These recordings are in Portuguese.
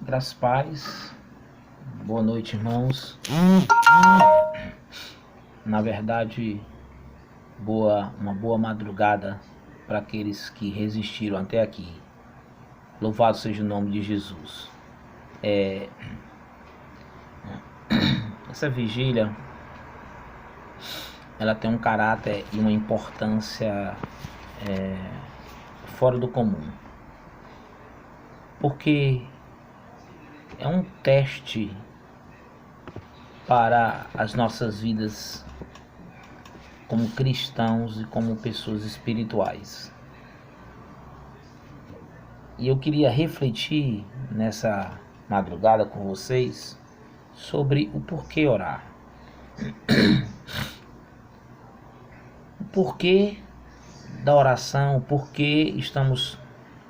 Graças a paz. Boa noite, irmãos. Na verdade, uma boa madrugada para aqueles que resistiram até aqui. Louvado seja o nome de Jesus. Essa vigília, ela tem um caráter e uma importância fora do comum. Porque é um teste para as nossas vidas como cristãos e como pessoas espirituais. E eu queria refletir nessa madrugada com vocês sobre o porquê orar. O porquê da oração, o porquê estamos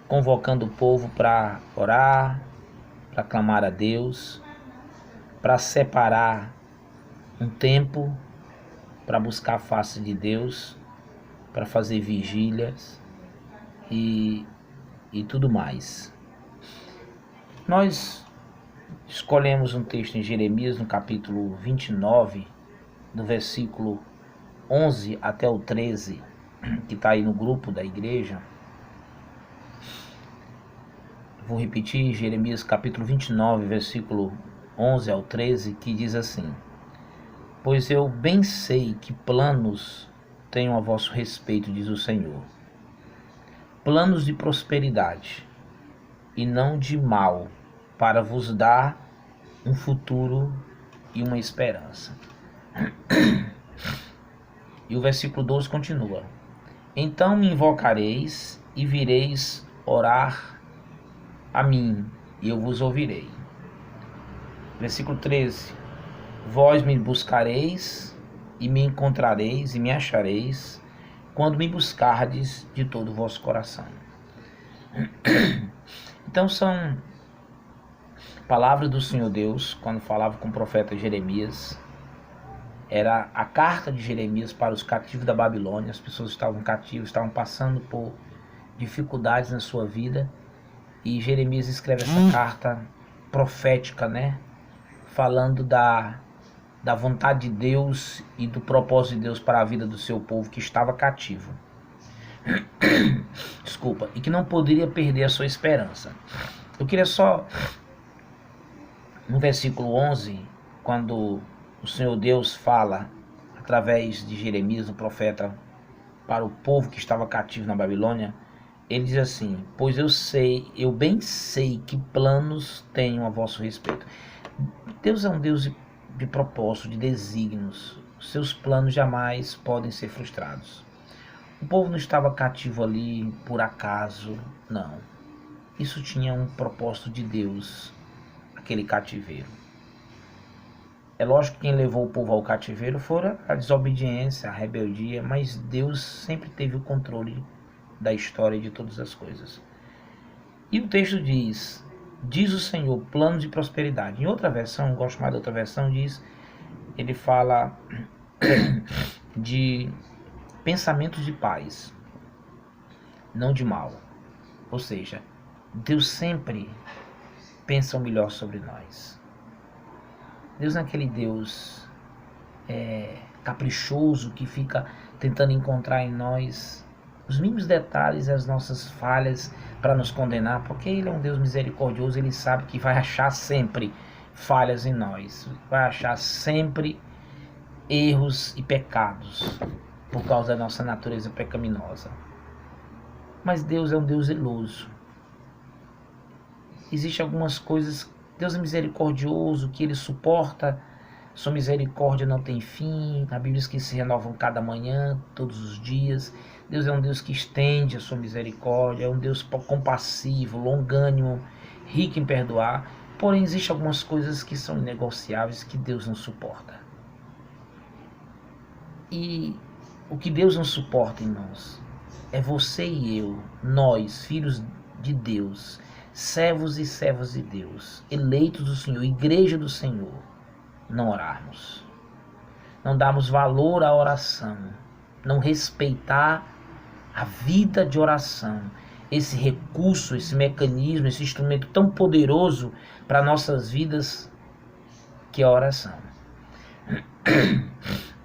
convocando o povo para orar, para clamar a Deus, para separar um tempo para buscar a face de Deus, para fazer vigílias e tudo mais. Nós escolhemos um texto em Jeremias, no capítulo 29, do versículo 11 até o 13, que está aí no grupo da igreja. Vou repetir, Jeremias capítulo 29, versículo 11 ao 13, que diz assim: Pois eu bem sei que planos tenho a vosso respeito, diz o Senhor, planos de prosperidade e não de mal, para vos dar um futuro e uma esperança. E o versículo 12 continua: Então me invocareis e vireis orar a mim, e eu vos ouvirei. Versículo 13: Vós me buscareis e me encontrareis e me achareis, quando me buscardes de todo o vosso coração. Então são palavras do Senhor Deus, quando falava com o profeta Jeremias. Era a carta de Jeremias para os cativos da Babilônia. As pessoas estavam cativas, estavam passando por dificuldades na sua vida. E Jeremias escreve essa carta profética, falando da vontade de Deus e do propósito de Deus para a vida do seu povo que estava cativo. Desculpa. E que não poderia perder a sua esperança. Eu queria só, no versículo 11, quando o Senhor Deus fala através de Jeremias, o profeta, para o povo que estava cativo na Babilônia, ele diz assim: Pois eu bem sei que planos tenho a vosso respeito. Deus é um Deus de propósito, de desígnios. Os seus planos jamais podem ser frustrados. O povo não estava cativo ali por acaso, não. Isso tinha um propósito de Deus, aquele cativeiro. É lógico que quem levou o povo ao cativeiro fora a desobediência, a rebeldia, mas Deus sempre teve o controle da história e de todas as coisas. E o texto diz o Senhor, planos de prosperidade. Em outra versão, gosto mais da outra versão, ele fala de pensamentos de paz, não de mal. Ou seja, Deus sempre pensa o melhor sobre nós. Deus não é aquele Deus caprichoso que fica tentando encontrar em nós os mínimos detalhes e as nossas falhas para nos condenar, porque Ele é um Deus misericordioso. Ele sabe que vai achar sempre falhas em nós, vai achar sempre erros e pecados por causa da nossa natureza pecaminosa. Mas Deus é um Deus zeloso. Existem algumas coisas. Deus é misericordioso, que Ele suporta. Sua misericórdia não tem fim. A Bíblia diz que se renovam cada manhã, todos os dias. Deus é um Deus que estende a sua misericórdia. É um Deus compassivo, longânimo, rico em perdoar. Porém, existem algumas coisas que são inegociáveis, que Deus não suporta. E o que Deus não suporta, irmãos, é você e eu, nós, filhos de Deus, servos e servas de Deus, eleitos do Senhor, igreja do Senhor, não orarmos, não darmos valor à oração, não respeitar a vida de oração, esse recurso, esse mecanismo, esse instrumento tão poderoso para nossas vidas, que é a oração.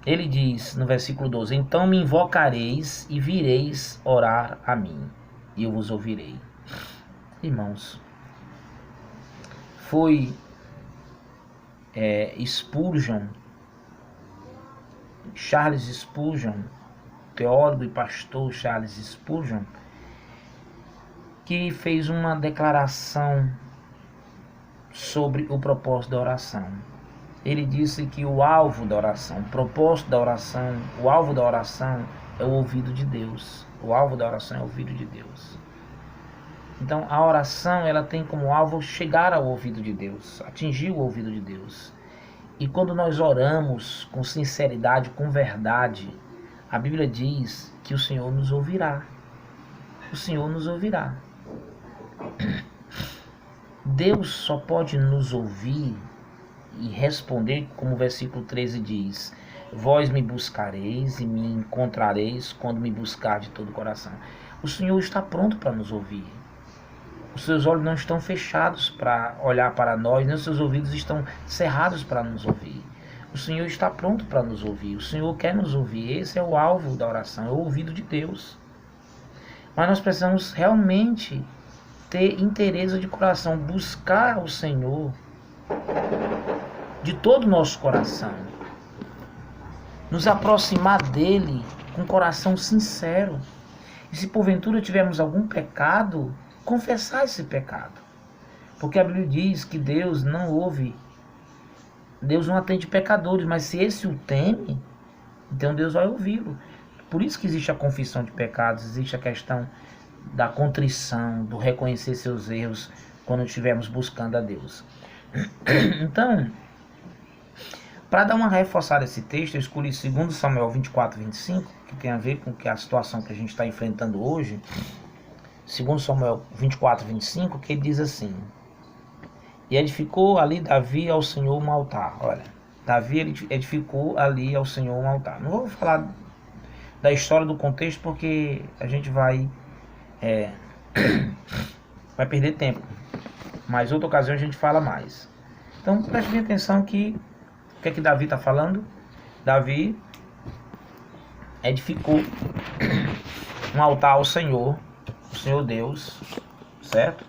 Ele diz no versículo 12: então me invocareis e vireis orar a mim, e eu vos ouvirei. Irmãos, foi Spurgeon, Charles Spurgeon, teólogo e pastor Charles Spurgeon, que fez uma declaração sobre o propósito da oração. Ele disse que o alvo da oração, o propósito da oração, o alvo da oração é o ouvido de Deus. O alvo da oração é o ouvido de Deus. Então a oração, ela tem como alvo chegar ao ouvido de Deus, atingir o ouvido de Deus. E quando nós oramos com sinceridade, com verdade, a Bíblia diz que o Senhor nos ouvirá. O Senhor nos ouvirá. Deus só pode nos ouvir e responder, como o versículo 13 diz: vós me buscareis e me encontrareis quando me buscar de todo o coração. O Senhor está pronto para nos ouvir. Os seus olhos não estão fechados para olhar para nós, nem os seus ouvidos estão cerrados para nos ouvir. O Senhor está pronto para nos ouvir. O Senhor quer nos ouvir. Esse é o alvo da oração, é o ouvido de Deus. Mas nós precisamos realmente ter interesse de coração, buscar o Senhor de todo o nosso coração, nos aproximar dele com coração sincero. E se porventura tivermos algum pecado, confessar esse pecado, porque a Bíblia diz que Deus não atende pecadores, mas se esse o teme, então Deus vai ouvi-lo. Por isso que existe a confissão de pecados, existe a questão da contrição, do reconhecer seus erros quando estivermos buscando a Deus. Então, para dar uma reforçada esse texto, eu escolhi 2 Samuel 24, 25, que tem a ver com a situação que a gente está enfrentando hoje. 2 Samuel 24, 25, que ele diz assim: e edificou ali Davi ao Senhor um altar. Olha, Davi edificou ali ao Senhor um altar. Não vou falar da história do contexto, porque a gente vai perder tempo. Mas outra ocasião a gente fala mais. Então preste bem atenção que o que é que Davi está falando? Davi edificou um altar ao Senhor, o Senhor Deus, certo?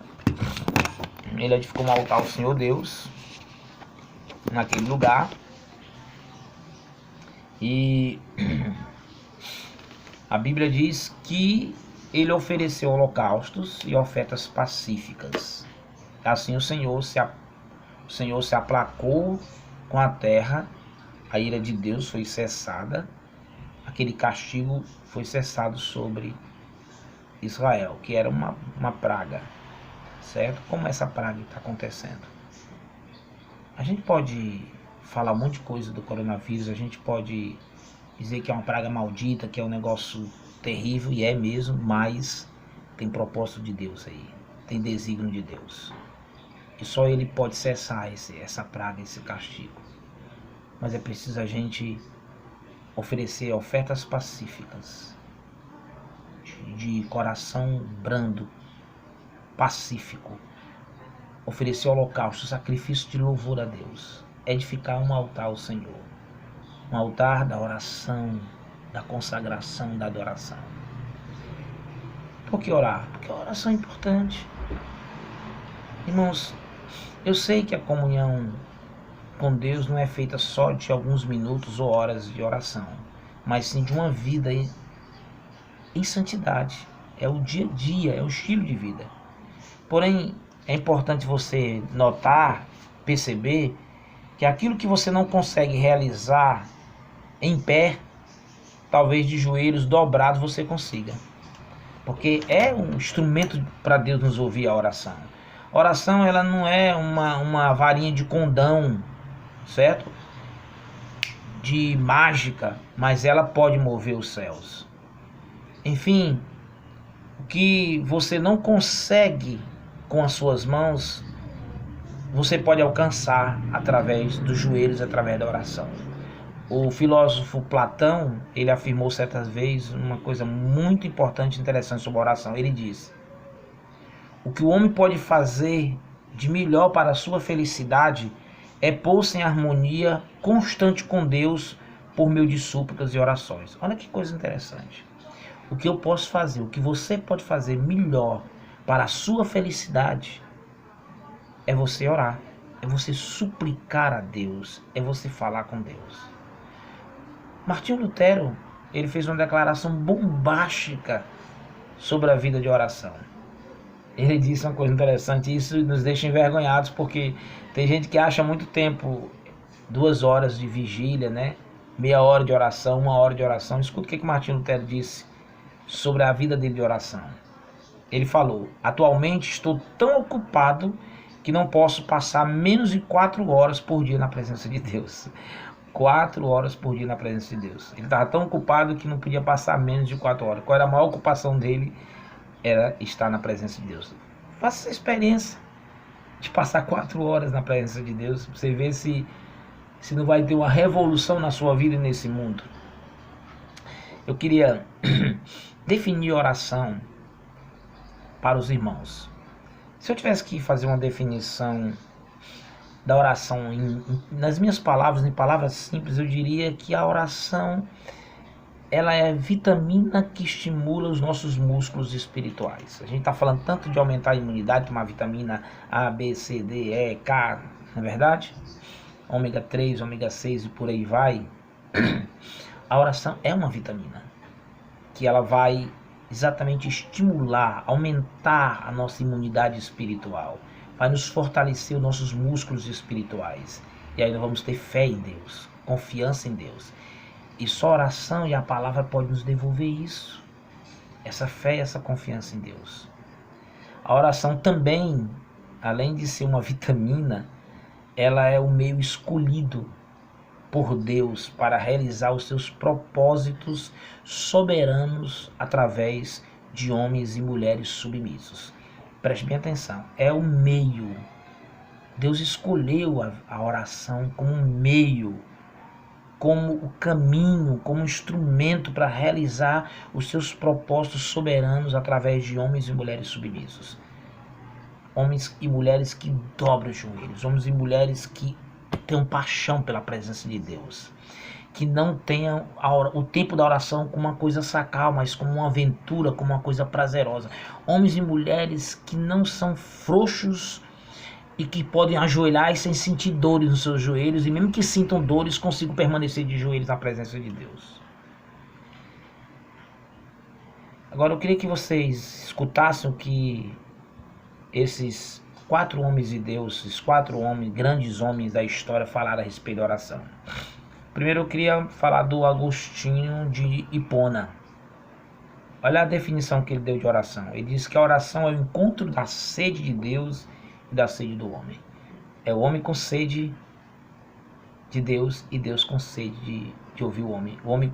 Ele edificou um altar ao Senhor Deus naquele lugar. E a Bíblia diz que ele ofereceu holocaustos e ofertas pacíficas. Assim o Senhor se aplacou com a terra, a ira de Deus foi cessada, aquele castigo foi cessado sobre Israel, que era uma praga, certo? Como essa praga está acontecendo? A gente pode falar um monte de coisa do coronavírus, a gente pode dizer que é uma praga maldita, que é um negócio terrível, e é mesmo, mas tem propósito de Deus aí, tem desígnio de Deus. E só Ele pode cessar essa praga, esse castigo. Mas é preciso a gente oferecer ofertas pacíficas, de coração brando, pacífico. Oferecer holocausto, sacrifício de louvor a Deus. Edificar um altar ao Senhor. Um altar da oração, da consagração, da adoração. Por que orar? Porque a oração é importante. Irmãos, eu sei que a comunhão com Deus não é feita só de alguns minutos ou horas de oração, mas sim de uma vida em santidade. É o dia a dia, é o estilo de vida. Porém, é importante você notar, perceber, que aquilo que você não consegue realizar em pé, talvez de joelhos dobrados você consiga. Porque é um instrumento para Deus nos ouvir a oração. A oração, ela não é uma varinha de condão, certo? De mágica, mas ela pode mover os céus. Enfim, o que você não consegue com as suas mãos, você pode alcançar através dos joelhos, através da oração. O filósofo Platão, ele afirmou certas vezes uma coisa muito importante e interessante sobre a oração. Ele disse: O que o homem pode fazer de melhor para a sua felicidade é pôr-se em harmonia constante com Deus por meio de súplicas e orações. Olha que coisa interessante. O que eu posso fazer, o que você pode fazer melhor para a sua felicidade é você orar, é você suplicar a Deus, é você falar com Deus. Martinho Lutero, ele fez uma declaração bombástica sobre a vida de oração. Ele disse uma coisa interessante, e isso nos deixa envergonhados, porque tem gente que acha muito tempo, 2 horas de vigília, né? Meia hora de oração, 1 hora de oração. Escuta o que Martinho Lutero disse sobre a vida dele de oração. Ele falou: atualmente estou tão ocupado que não posso passar menos de 4 horas por dia na presença de Deus. 4 horas por dia na presença de Deus. Ele estava tão ocupado que não podia passar menos de 4 horas. Qual era a maior ocupação dele? Era estar na presença de Deus. Faça essa experiência de passar 4 horas na presença de Deus, para você ver se não vai ter uma revolução na sua vida e nesse mundo. Eu queria definir oração para os irmãos. Se eu tivesse que fazer uma definição da oração nas minhas palavras, em palavras simples, eu diria que a oração, ela é a vitamina que estimula os nossos músculos espirituais. A gente está falando tanto de aumentar a imunidade, tomar vitamina A, B, C, D, E, K, não é verdade? Ômega 3, ômega 6 e por aí vai. A oração é uma vitamina que ela vai exatamente estimular, aumentar a nossa imunidade espiritual, vai nos fortalecer os nossos músculos espirituais. E aí nós vamos ter fé em Deus, confiança em Deus. E só a oração e a palavra podem nos devolver isso, essa fé e essa confiança em Deus. A oração também, além de ser uma vitamina, ela é o meio escolhido por Deus para realizar os seus propósitos soberanos através de homens e mulheres submissos. Preste bem atenção, é o meio. Deus escolheu a oração como um meio, como o caminho, como instrumento para realizar os seus propósitos soberanos através de homens e mulheres submissos. Homens e mulheres que dobram os joelhos, homens e mulheres que tenham paixão pela presença de Deus, que não tenham o tempo da oração como uma coisa sacal, mas como uma aventura, como uma coisa prazerosa. Homens e mulheres que não são frouxos e que podem ajoelhar sem sentir dores nos seus joelhos, e mesmo que sintam dores, consigam permanecer de joelhos na presença de Deus. Agora eu queria que vocês escutassem o que esses 4 homens de Deus, esses 4 homens, grandes homens da história, falaram a respeito da oração. Primeiro eu queria falar do Agostinho de Hipona. Olha a definição que ele deu de oração. Ele diz que a oração é o encontro da sede de Deus e da sede do homem. É o homem com sede de Deus e Deus com sede de ouvir o homem. O homem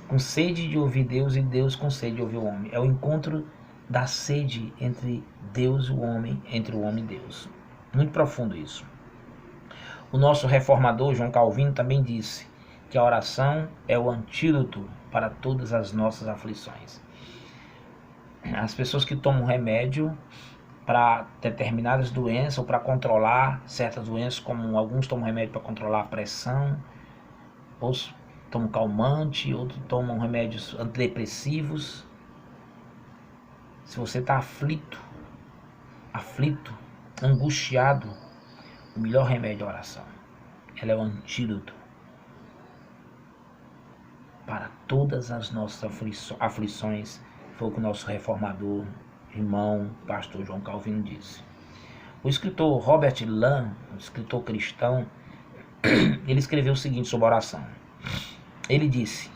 com sede de ouvir Deus e Deus com sede de ouvir o homem. É o encontro da sede entre Deus e o homem, entre o homem e Deus. Muito profundo isso. O nosso reformador João Calvino também disse que a oração é o antídoto para todas as nossas aflições. As pessoas que tomam remédio para determinadas doenças ou para controlar certas doenças, como alguns tomam remédio para controlar a pressão, outros tomam calmante, outros tomam remédios antidepressivos. Se você está aflito, angustiado, o melhor remédio é a oração. Ela é o antídoto para todas as nossas aflições. Foi o que o nosso reformador, irmão, pastor João Calvino disse. O escritor Robert Lamb, um escritor cristão, ele escreveu o seguinte sobre a oração. Ele disse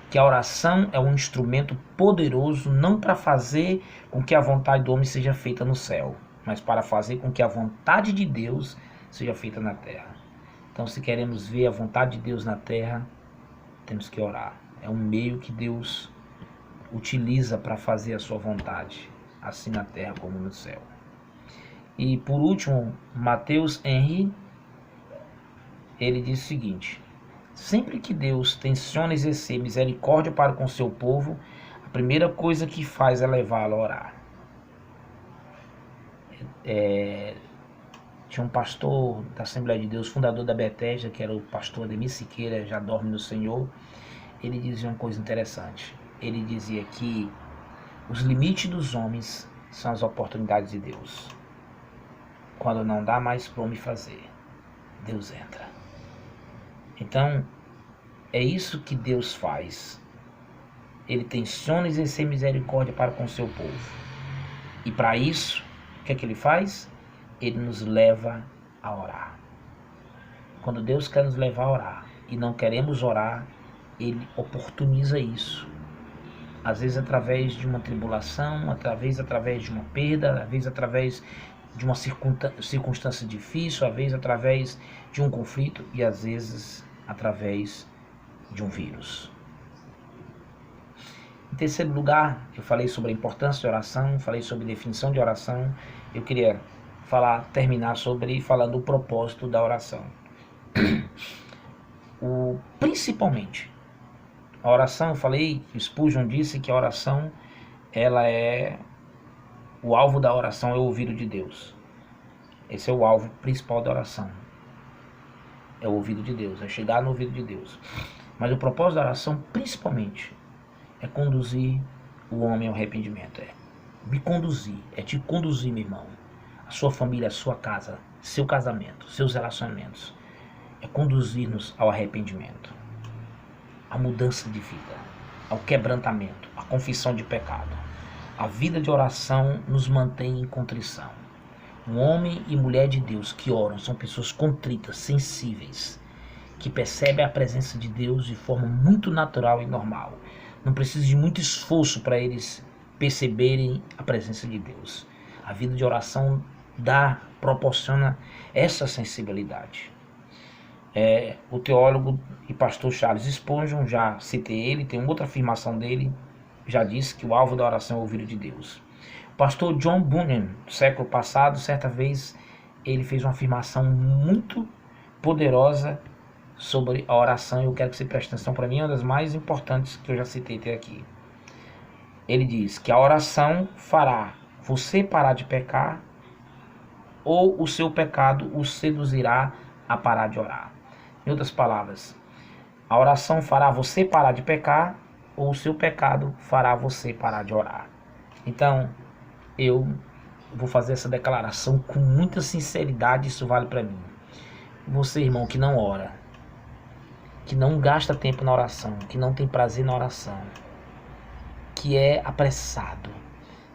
que a oração é um instrumento poderoso não para fazer com que a vontade do homem seja feita no céu, mas para fazer com que a vontade de Deus seja feita na terra. Então, se queremos ver a vontade de Deus na terra, temos que orar. É um meio que Deus utiliza para fazer a sua vontade, assim na terra como no céu. E por último, Mateus Henry, ele diz o seguinte: sempre que Deus tenciona exercer misericórdia para com seu povo, a primeira coisa que faz é levá-lo a orar. Tinha um pastor da Assembleia de Deus, fundador da Bethesda, que era o pastor Ademir Siqueira, já dorme no Senhor. Ele dizia uma coisa interessante. Ele dizia que os limites dos homens são as oportunidades de Deus. Quando não dá mais para o homem fazer, Deus entra. Então, é isso que Deus faz. Ele tenciona exercer misericórdia para com o seu povo. E para isso, o que é que ele faz? Ele nos leva a orar. Quando Deus quer nos levar a orar e não queremos orar, Ele oportuniza isso. Às vezes através de uma tribulação, através de uma perda, às vezes através de uma circunstância difícil, às vezes através de um conflito e às vezes através de um vírus. Em terceiro lugar, eu falei sobre a importância de oração, falei sobre a definição de oração. Eu queria terminar falando o propósito da oração. Principalmente, a oração, eu falei, Spurgeon disse que a oração, o alvo da oração é o ouvido de Deus. Esse é o alvo principal da oração. É o ouvido de Deus, é chegar no ouvido de Deus. Mas o propósito da oração, principalmente, é conduzir o homem ao arrependimento. É me conduzir, é te conduzir, meu irmão. A sua família, a sua casa, seu casamento, seus relacionamentos. É conduzir-nos ao arrependimento, à mudança de vida, ao quebrantamento, à confissão de pecado. A vida de oração nos mantém em contrição. Um homem e mulher de Deus que oram são pessoas contritas, sensíveis, que percebem a presença de Deus de forma muito natural e normal. Não precisa de muito esforço para eles perceberem a presença de Deus. A vida de oração proporciona essa sensibilidade. O teólogo e pastor Charles Spurgeon, já citei ele, tem outra afirmação dele, já disse que o alvo da oração é o ouvido de Deus. O pastor John Bunyan, do século passado, certa vez, ele fez uma afirmação muito poderosa sobre a oração, e eu quero que você preste atenção. Para mim é uma das mais importantes que eu já citei até aqui. Ele diz que a oração fará você parar de pecar, ou o seu pecado o seduzirá a parar de orar. Em outras palavras, a oração fará você parar de pecar, ou o seu pecado fará você parar de orar. Então, eu vou fazer essa declaração com muita sinceridade, isso vale para mim. Você, irmão, que não ora, que não gasta tempo na oração, que não tem prazer na oração, que é apressado,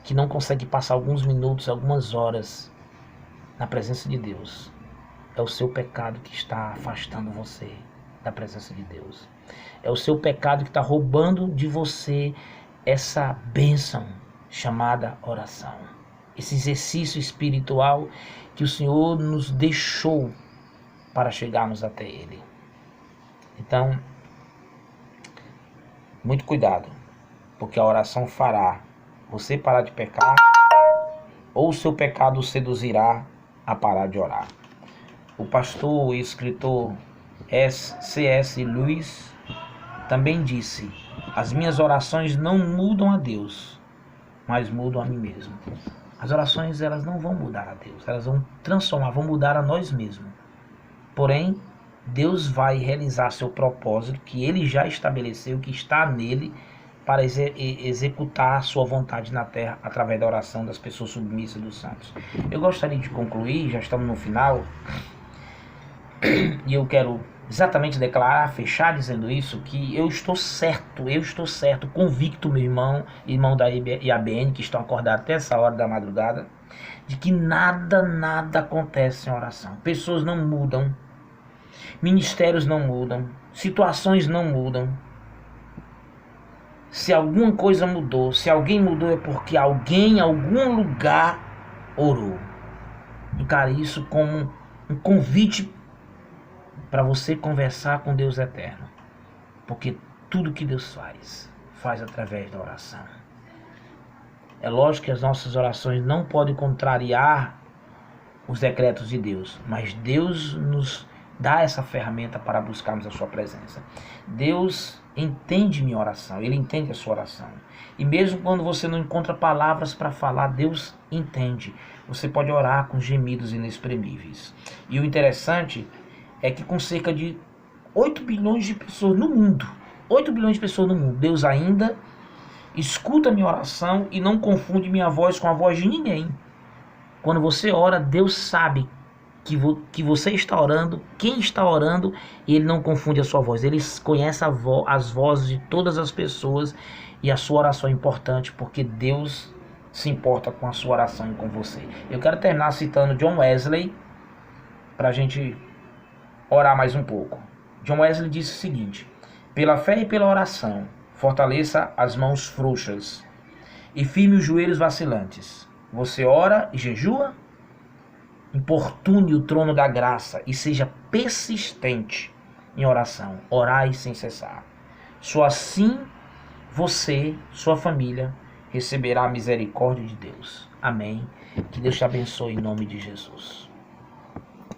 que não consegue passar alguns minutos, algumas horas na presença de Deus, é o seu pecado que está afastando você da presença de Deus. É o seu pecado que está roubando de você essa bênção chamada oração. Esse exercício espiritual que o Senhor nos deixou para chegarmos até Ele. Então, muito cuidado, porque a oração fará você parar de pecar, ou o seu pecado o seduzirá a parar de orar. O pastor e escritor C.S. Lewis também disse: as minhas orações não mudam a Deus, mas mudam a mim mesmo. As orações, elas não vão mudar a Deus, elas vão transformar, vão mudar a nós mesmos. Porém, Deus vai realizar seu propósito que Ele já estabeleceu, que está nele, para executar a sua vontade na terra através da oração das pessoas submissas dos santos. Eu gostaria de concluir, já estamos no final, e eu quero exatamente declarar, fechar dizendo isso, que eu estou certo, convicto, meu irmão da IABN, que estão acordados até essa hora da madrugada, de que nada acontece em oração. Pessoas não mudam, ministérios não mudam, situações não mudam. Se alguma coisa mudou, se alguém mudou, é porque alguém em algum lugar orou. Encare isso como um convite para você conversar com Deus eterno. Porque tudo que Deus faz através da oração. É lógico que as nossas orações não podem contrariar os decretos de Deus, mas Deus nos dá essa ferramenta para buscarmos a sua presença. Deus entende minha oração, Ele entende a sua oração. E mesmo quando você não encontra palavras para falar, Deus entende. Você pode orar com gemidos inexprimíveis. E o interessante é que com cerca de 8 bilhões de pessoas no mundo, 8 bilhões de pessoas no mundo, Deus ainda escuta minha oração e não confunde minha voz com a voz de ninguém. Quando você ora, Deus sabe que você está orando, quem está orando, e Ele não confunde a sua voz. Ele conhece as vozes de todas as pessoas, e a sua oração é importante porque Deus se importa com a sua oração e com você. Eu quero terminar citando John Wesley para a gente orar mais um pouco. John Wesley disse o seguinte: pela fé e pela oração, fortaleça as mãos frouxas e firme os joelhos vacilantes. Você ora e jejua? Importune o trono da graça e seja persistente em oração. Orai sem cessar. Só assim você, sua família, receberá a misericórdia de Deus. Amém. Que Deus te abençoe em nome de Jesus.